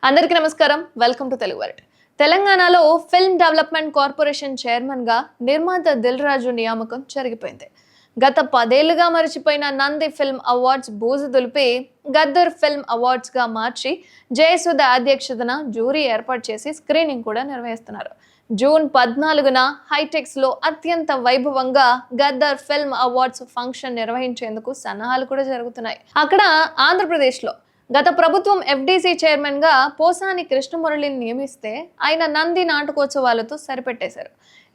అందరికీ నమస్కారం. Welcome to Telugu world. తెలంగాణలో ఫిల్మ్ డెవలప్మెంట్ కార్పొరేషన్ చైర్మన్ గా నిర్మాత దిల్ రాజు నియామకం జరిగిపోయింది. గత 10 ఏళ్లుగా మరిచిపోయిన నంది ఫిల్మ్ అవార్డ్స్ బూజు దులిపి గద్దర్ ఫిల్మ్ అవార్డ్స్ గా మార్చి జయసుధ అధ్యక్షతన జ్యూరీ ఏర్పాటు చేసి స్క్రీనింగ్ కూడా నిర్వహిస్తున్నారు. జూన్ 14న హైటెక్స్ లో అత్యంత వైభవంగా గద్దర్ ఫిల్మ్ అవార్డ్స్ ఫంక్షన్ నిర్వహించేందుకు సన్నాహాలు కూడా జరుగుతున్నాయి. అక్కడ ఆంధ్రప్రదేశ్ లో గత ప్రభుత్వం ఎఫ్డీసీ చైర్మన్ గా పోసాని కృష్ణమురళిని నియమిస్తే ఆయన నంది నాటకోత్సవాలతో సరిపెట్టేశారు.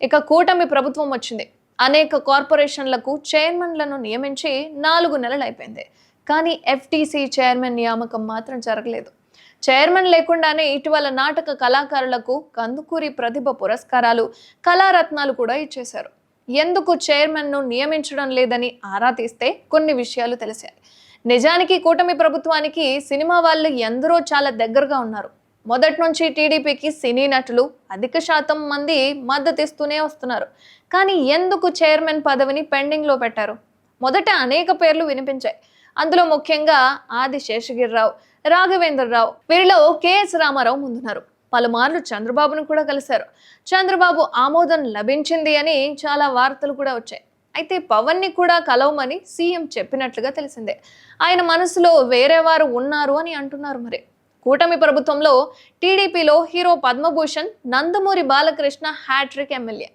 ఇక కూటమి ప్రభుత్వం వచ్చింది. అనేక కార్పొరేషన్లకు చైర్మన్లను నియమించి 4 నెలలు అయిపోయింది. కానీ ఎఫ్టీసీ చైర్మన్ నియామకం మాత్రం జరగలేదు. చైర్మన్ లేకుండానే ఇటీవల నాటక కళాకారులకు కందుకూరి ప్రతిభ పురస్కారాలు, కళారత్నాలు కూడా ఇచ్చేశారు. ఎందుకు చైర్మన్ను నియమించడం లేదని ఆరా తీస్తే కొన్ని విషయాలు తెలిసాయి. నిజానికి కూటమి ప్రభుత్వానికి సినిమా వాళ్ళు ఎందరో చాలా దగ్గరగా ఉన్నారు. మొదటి నుంచి టీడీపీకి సినీ నటులు అధిక శాతం మంది మద్దతిస్తూనే వస్తున్నారు. కానీ ఎందుకు చైర్మన్ పదవిని పెండింగ్ లో పెట్టారు? మొదట అనేక పేర్లు వినిపించాయి. అందులో ముఖ్యంగా ఆది శేషగిరిరావు, రాఘవేంద్రరావు, వీరిలో కేఎస్ రామారావు ముందున్నారు. పలుమార్లు చంద్రబాబును కూడా కలిశారు. చంద్రబాబు ఆమోదం లభించింది అని చాలా వార్తలు కూడా వచ్చాయి. అయితే పవన్ ని కూడా కలవమని సీఎం చెప్పినట్లుగా తెలిసిందే. ఆయన మనసులో వేరే వారు ఉన్నారు అని అంటున్నారు. మరి కూటమి ప్రభుత్వంలో టీడీపీలో hero Padma Bhushan, Nandamuri Balakrishna hat trick MLA,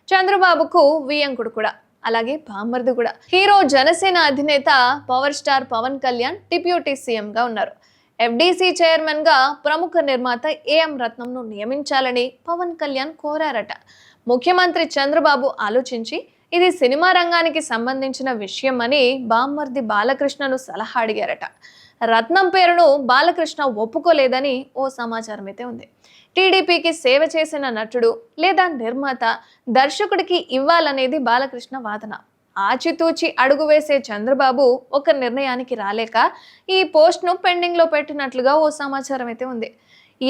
చంద్రబాబుకు వియంకుడు కూడా, అలాగే బామ్మర్ది కూడా. హీరో జనసేన అధినేత power star Pawan Kalyan deputy CM గా ఉన్నారు. ఎఫ్డీసీ చైర్మన్ గా ప్రముఖ నిర్మాత ఏఎం రత్నంను నియమించాలని పవన్ కళ్యాణ్ కోరారట. ముఖ్యమంత్రి చంద్రబాబు ఆలోచించి ఇది సినిమా రంగానికి సంబంధించిన విషయం అని బామ్మర్ది బాలకృష్ణను సలహా అడిగారట. రత్నం పేరును బాలకృష్ణ ఒప్పుకోలేదని ఓ సమాచారం అయితే ఉంది. టీడీపీకి సేవ చేసిన నటుడు లేదా నిర్మాత దర్శకుడికి ఇవ్వాలనేది బాలకృష్ణ వాదన. ఆచితూచి అడుగు వేసే చంద్రబాబు ఒక నిర్ణయానికి రాలేక ఈ పోస్ట్ను పెండింగ్ లో పెట్టినట్లుగా ఓ సమాచారం అయితే ఉంది.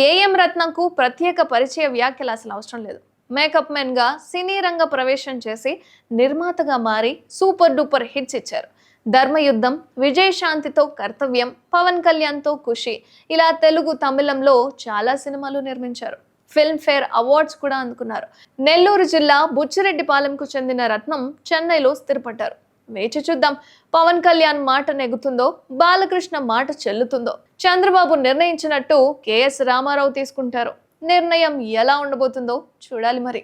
ఏఎం రత్నంకు ప్రత్యేక పరిచయ వ్యాఖ్యలు అసలు అవసరం లేదు. మేకప్ మెన్ గా సినీ రంగ ప్రవేశం చేసి నిర్మాతగా మారి సూపర్ డూపర్ హిట్స్ ఇచ్చారు. ధర్మయుద్ధం, విజయశాంతితో కర్తవ్యం, పవన్ కళ్యాణ్తో ఖుషి, ఇలా తెలుగు, తమిళంలో చాలా సినిమాలు నిర్మించారు. ఫిల్మ్ ఫేర్ అవార్డ్స్ కూడా అందుకున్నారు. నెల్లూరు జిల్లా బుచ్చిరెడ్డిపాలెంకు చెందిన రత్నం చెన్నైలో స్థిరపడ్డారు. వేచి చూద్దాం, పవన్ కళ్యాణ్ మాట నెగ్గుతుందో, బాలకృష్ణ మాట చెల్లుతుందో. చంద్రబాబు నిర్ణయించినట్టు కేఎస్ రామారావు తీసుకుంటారు. నిర్ణయం ఎలా ఉండబోతుందో చూడాలి మరి.